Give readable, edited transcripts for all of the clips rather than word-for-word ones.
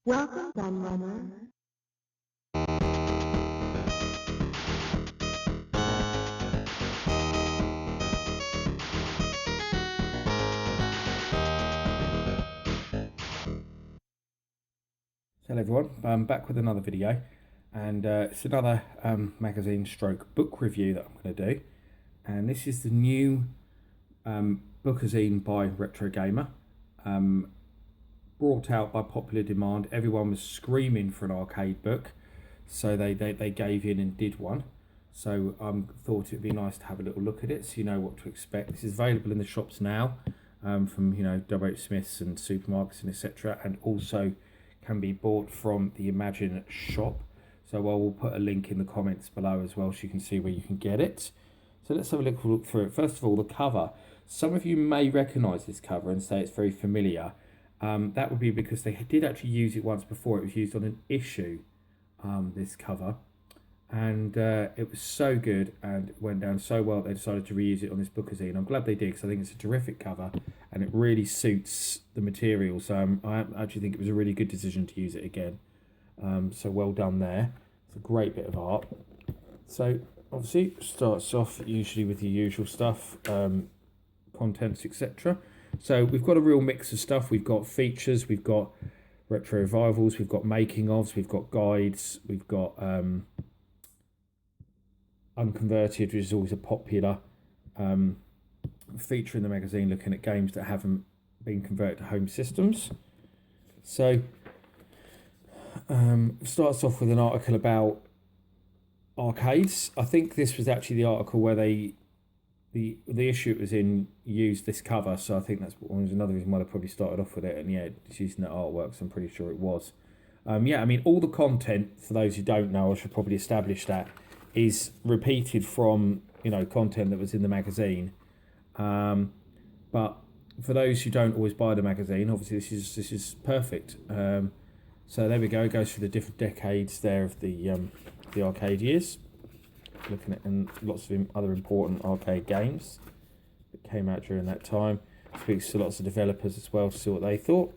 Welcome, Gunrunner. Hello everyone, I'm back with another video, and it's another magazine stroke book review that I'm going to do, and this is the new bookazine by Retro Gamer, brought out by popular demand. Everyone was screaming for an arcade book, so they gave in and did one. So thought it'd be nice to have a little look at it so you know what to expect. This is available in the shops now, from W.H. Smith's and supermarkets and etc., and also can be bought from the Imagine shop. So I will put a link in the comments below as well so you can see where you can get it. So let's have a little look through it. First of all, the cover. Some of you may recognise this cover and say it's very familiar. That would be because they did actually use it once before. It was used on an issue, this cover. And it was so good and it went down so well they decided to reuse it on this bookazine. I'm glad they did because I think it's a terrific cover and it really suits the material. So I actually think it was a really good decision to use it again. So well done there. It's a great bit of art. So obviously starts off usually with the usual stuff, contents, etc. So we've got a real mix of stuff. We've got features, we've got retro revivals, we've got making ofs, we've got guides, we've got Unconverted, which is always a popular feature in the magazine, looking at games that haven't been converted to home systems. So starts off with an article about arcades. I think this was actually the article where the issue it was in used this cover, so I think that's another reason why they probably started off with it. And yeah, it's using that artwork, so I'm pretty sure it was. Yeah, I mean, all the content, for those who don't know, I should probably establish that, is repeated from content that was in the magazine, but for those who don't always buy the magazine, obviously this is perfect. So there we go. It goes through the different decades there of the arcade years, looking at and lots of other important arcade games that came out during that time. Speaks to lots of developers as well to see what they thought.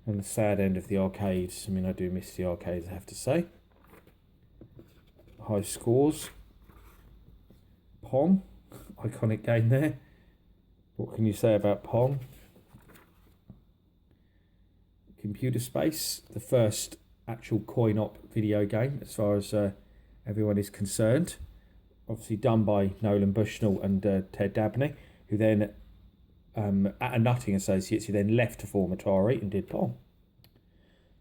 And the sad end of the arcades. I mean, I do miss the arcades, I have to say. High scores. Pong, iconic game there. What can you say about Pong? Computer Space, the first actual coin-op video game as far as everyone is concerned. Obviously done by Nolan Bushnell and Ted Dabney, who then, at a Nutting Associates, who then left to form Atari and did Pong.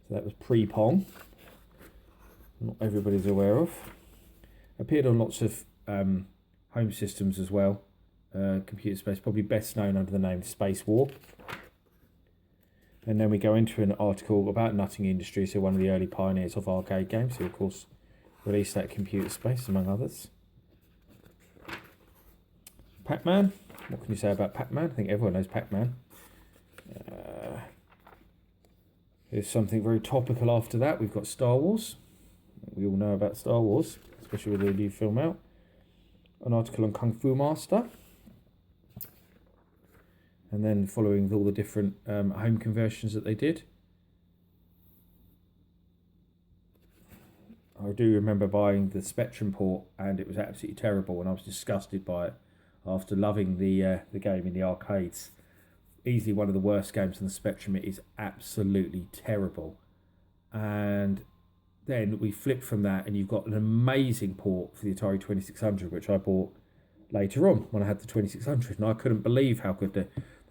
So that was pre-Pong. Not everybody's aware of. Appeared on lots of home systems as well. Computer Space, probably best known under the name Space War. And then we go into an article about Nutting Industries, so one of the early pioneers of arcade games, who of course released that Computer Space, among others. Pac-Man. What can you say about Pac-Man? I think everyone knows Pac-Man. Here's something very topical after that. We've got Star Wars. We all know about Star Wars, especially with the new film out. An article on Kung Fu Master. And then following all the different home conversions that they did. I do remember buying the Spectrum port and it was absolutely terrible and I was disgusted by it after loving the game in the arcades. Easily one of the worst games on the Spectrum. It is absolutely terrible. And then we flipped from that and you've got an amazing port for the Atari 2600, which I bought later on when I had the 2600, and I couldn't believe how good the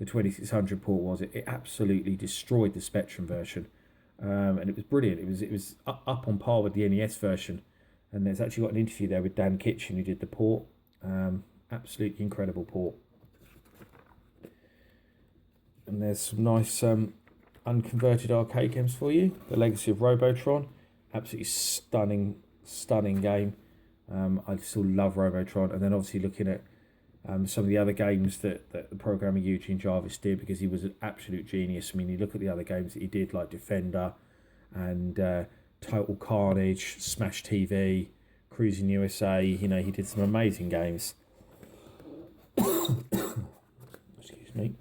2600 port was. It absolutely destroyed the Spectrum version, and it was brilliant. It was up on par with the NES version, and there's actually got an interview there with Dan Kitchen who did the port. Absolutely incredible port. And there's some nice unconverted arcade games for you. The Legacy of Robotron. Absolutely stunning game. I still love Robotron. And then obviously looking at some of the other games that the programmer Eugene Jarvis did, because he was an absolute genius. I mean, you look at the other games that he did, like Defender and Total Carnage, Smash TV, Cruising USA. He did some amazing games. Excuse me.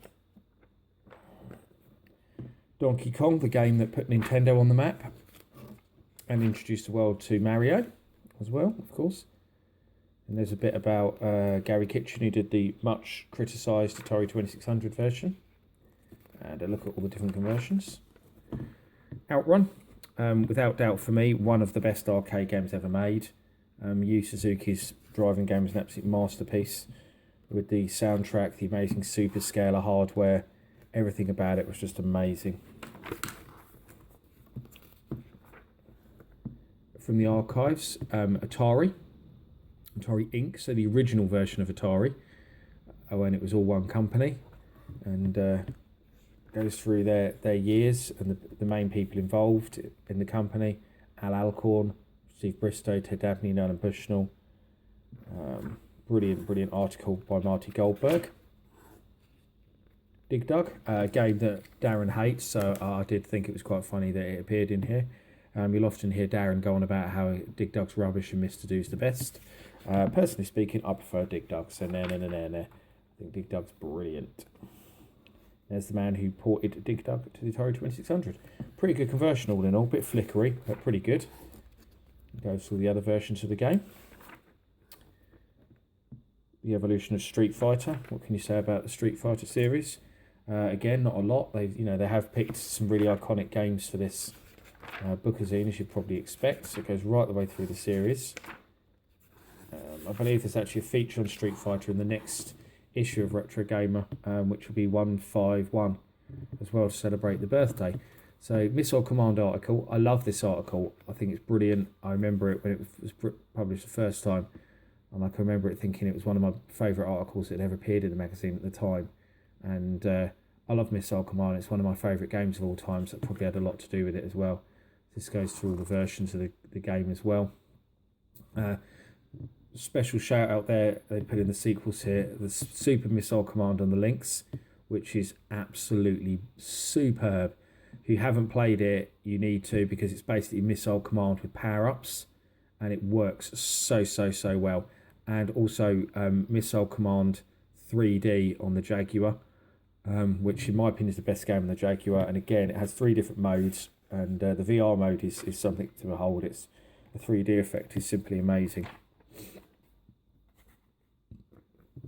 Donkey Kong, the game that put Nintendo on the map and introduced the world to Mario as well, of course. And there's a bit about Gary Kitchen, who did the much criticised Atari 2600 version. And a look at all the different conversions. Outrun, without doubt for me, one of the best arcade games ever made. Yu Suzuki's driving game is an absolute masterpiece. With the soundtrack, the amazing superscalar hardware, everything about it was just amazing. From the archives, Atari Inc., so the original version of Atari, when it was all one company, and goes through their years and the main people involved in the company: Al Alcorn, Steve Bristow, Ted Dabney, Nolan Bushnell. Brilliant article by Marty Goldberg. Dig Dug, a game that Darren hates, so I did think it was quite funny that it appeared in here. You'll often hear Darren go on about how Dig Dug's rubbish and Mr. Do's the best. Personally speaking, I prefer Dig Dug, so no. I think Dig Dug's brilliant. There's the man who ported Dig Dug to the Atari 2600. Pretty good conversion all in all, bit flickery, but pretty good. Goes through the other versions of the game. The evolution of Street Fighter. What can you say about the Street Fighter series? Again, not a lot. They have picked some really iconic games for this bookazine, as you'd probably expect. So it goes right the way through the series. I believe there's actually a feature on Street Fighter in the next issue of Retro Gamer, which will be 151 as well, to celebrate the birthday. So, Missile Command article. I love this article. I think it's brilliant. I remember it when it was published the first time, and I can remember it thinking it was one of my favourite articles that had ever appeared in the magazine at the time. And I love Missile Command. It's one of my favourite games of all time, so it probably had a lot to do with it as well. This goes through all the versions of the game as well. Special shout out there, they put in the sequels here, the Super Missile Command on the links, which is absolutely superb. If you haven't played it, you need to, because it's basically Missile Command with power-ups, and it works so well. And also Missile Command 3D on the Jaguar, which in my opinion is the best game on the Jaguar. And again, it has 3 different modes, and the VR mode is something to behold. The 3D effect is simply amazing.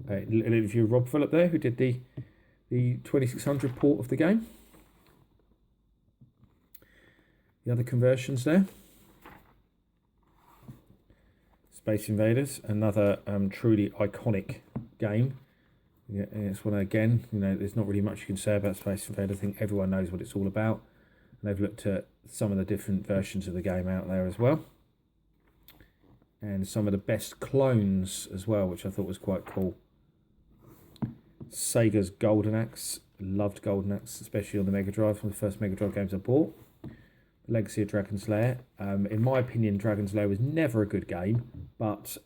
A little interview with Rob Phillip there, who did the 2600 port of the game. The other conversions there. Space Invaders, another truly iconic game. Yeah, and it's one, again, there's not really much you can say about Space Invaders. I think everyone knows what it's all about. And they've looked at some of the different versions of the game out there as well. And some of the best clones as well, which I thought was quite cool. Sega's Golden Axe. Loved Golden Axe, especially on the Mega Drive, one of the first Mega Drive games I bought. The Legacy of Dragon's Lair. In my opinion, Dragon's Lair was never a good game, but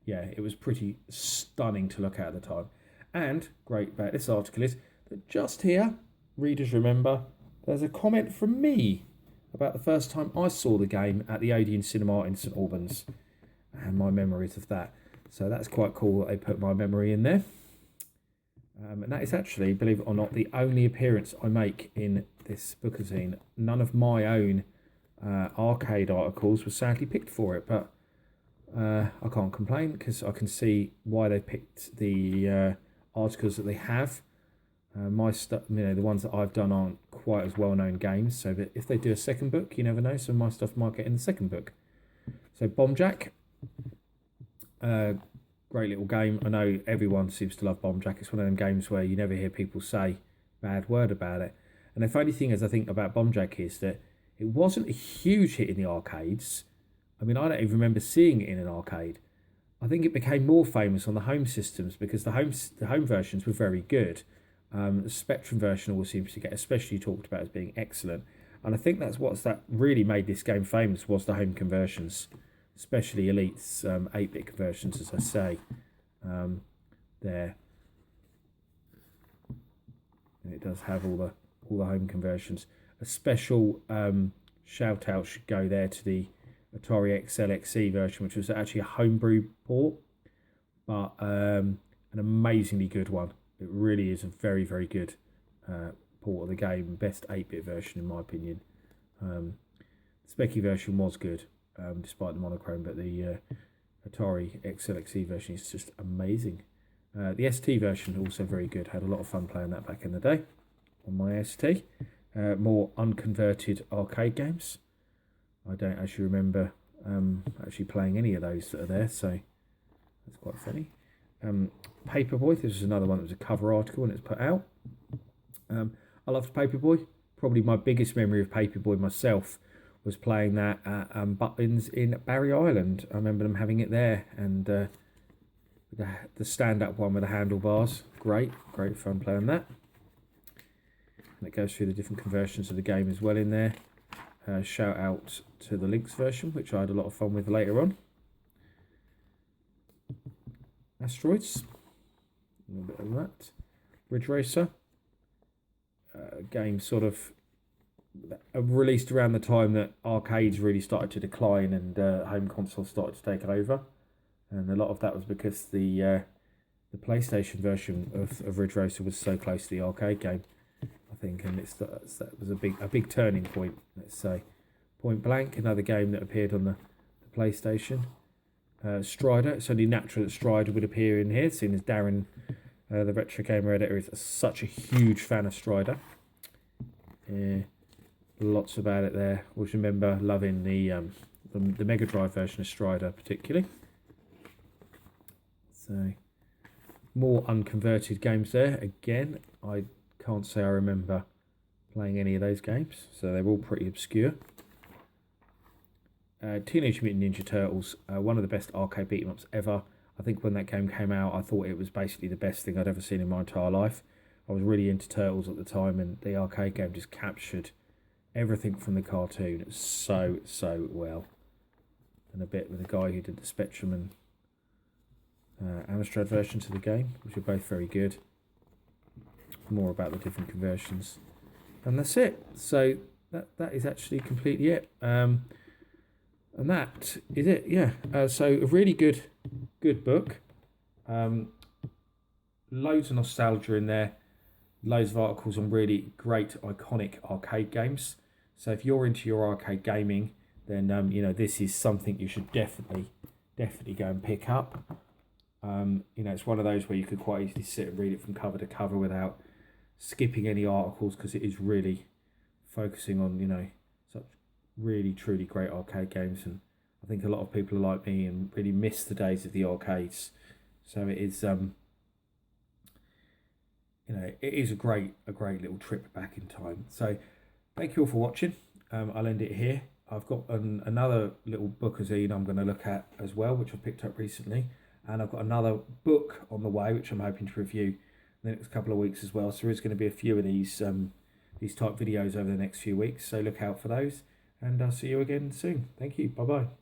yeah, it was pretty stunning to look at the time. And great about this article is that just here, readers remember, there's a comment from me about the first time I saw the game at the Odeon Cinema in St Albans, and my memories of that. So that's quite cool that they put my memory in there. And that is actually, believe it or not, the only appearance I make in this bookazine. None of my own arcade articles were sadly picked for it, but I can't complain, because I can see why they picked the articles that they have. My stuff, the ones that I've done aren't quite as well-known games, so that if they do a second book, you never know, so my stuff might get in the second book. So Bomb Jack, great little game. I know everyone seems to love Bomb Jack. It's one of them games where you never hear people say a bad word about it. And the funny thing is, I think about Bomb Jack is that it wasn't a huge hit in the arcades. I mean, I don't even remember seeing it in an arcade. I think it became more famous on the home systems because the home versions were very good. The Spectrum version always seems to get especially talked about as being excellent. And I think that really made this game famous, was the home conversions, especially Elite's 8-bit conversions, as I say, there. And it does have all the home conversions. A special shout out should go there to the Atari XLXE version, which was actually a homebrew port, but an amazingly good one. It really is a very, very good port of the game. Best 8-bit version in my opinion. The Speccy version was good, despite the monochrome, but the Atari XLXE version is just amazing. The ST version also very good. Had a lot of fun playing that back in the day on my ST. More unconverted arcade games. I don't actually remember actually playing any of those that are there, so that's quite funny. Paperboy, this is another one that was a cover article when it's put out. I loved Paperboy. Probably my biggest memory of Paperboy myself was playing that at Butlins in Barry Island. I remember them having it there, and the stand-up one with the handlebars. Great fun playing that. And it goes through the different conversions of the game as well in there. Shout out to the Lynx version, which I had a lot of fun with later on. Asteroids, a little bit of that. Ridge Racer, game sort of released around the time that arcades really started to decline and home consoles started to take over, and a lot of that was because the PlayStation version of Ridge Racer was so close to the arcade game, I think, and that was a big turning point, let's say. Point Blank, another game that appeared on the PlayStation. Strider, it's only natural that Strider would appear in here, seeing as Darren, the retro gamer editor, is such a huge fan of Strider. Lots about it there. Always remember loving the Mega Drive version of Strider particularly. So more unconverted games there. Again, I can't say I remember playing any of those games, so they're all pretty obscure. Teenage Mutant Ninja Turtles, one of the best arcade beat-em-ups ever. I think when that game came out, I thought it was basically the best thing I'd ever seen in my entire life. I was really into Turtles at the time, and the arcade game just captured everything from the cartoon so well. And a bit with the guy who did the Spectrum and Amstrad versions of the game, which are both very good. More about the different conversions. And that's it. So that is actually completely it. And that is it, yeah. So a really good book. Loads of nostalgia in there. Loads of articles on really great, iconic arcade games. So if you're into your arcade gaming, then this is something you should definitely go and pick up. It's one of those where you could quite easily sit and read it from cover to cover without skipping any articles, because it is really focusing on such really truly great arcade games, and I think a lot of people are like me and really miss the days of the arcades. So it is it is a great little trip back in time. So thank you all for watching. I'll end it here. I've got another little bookazine I'm going to look at as well, which I picked up recently, and I've got another book on the way which I'm hoping to review in the next couple of weeks as well. So there is going to be a few of these type videos over the next few weeks, so look out for those, and I'll see you again soon. Thank you. Bye bye.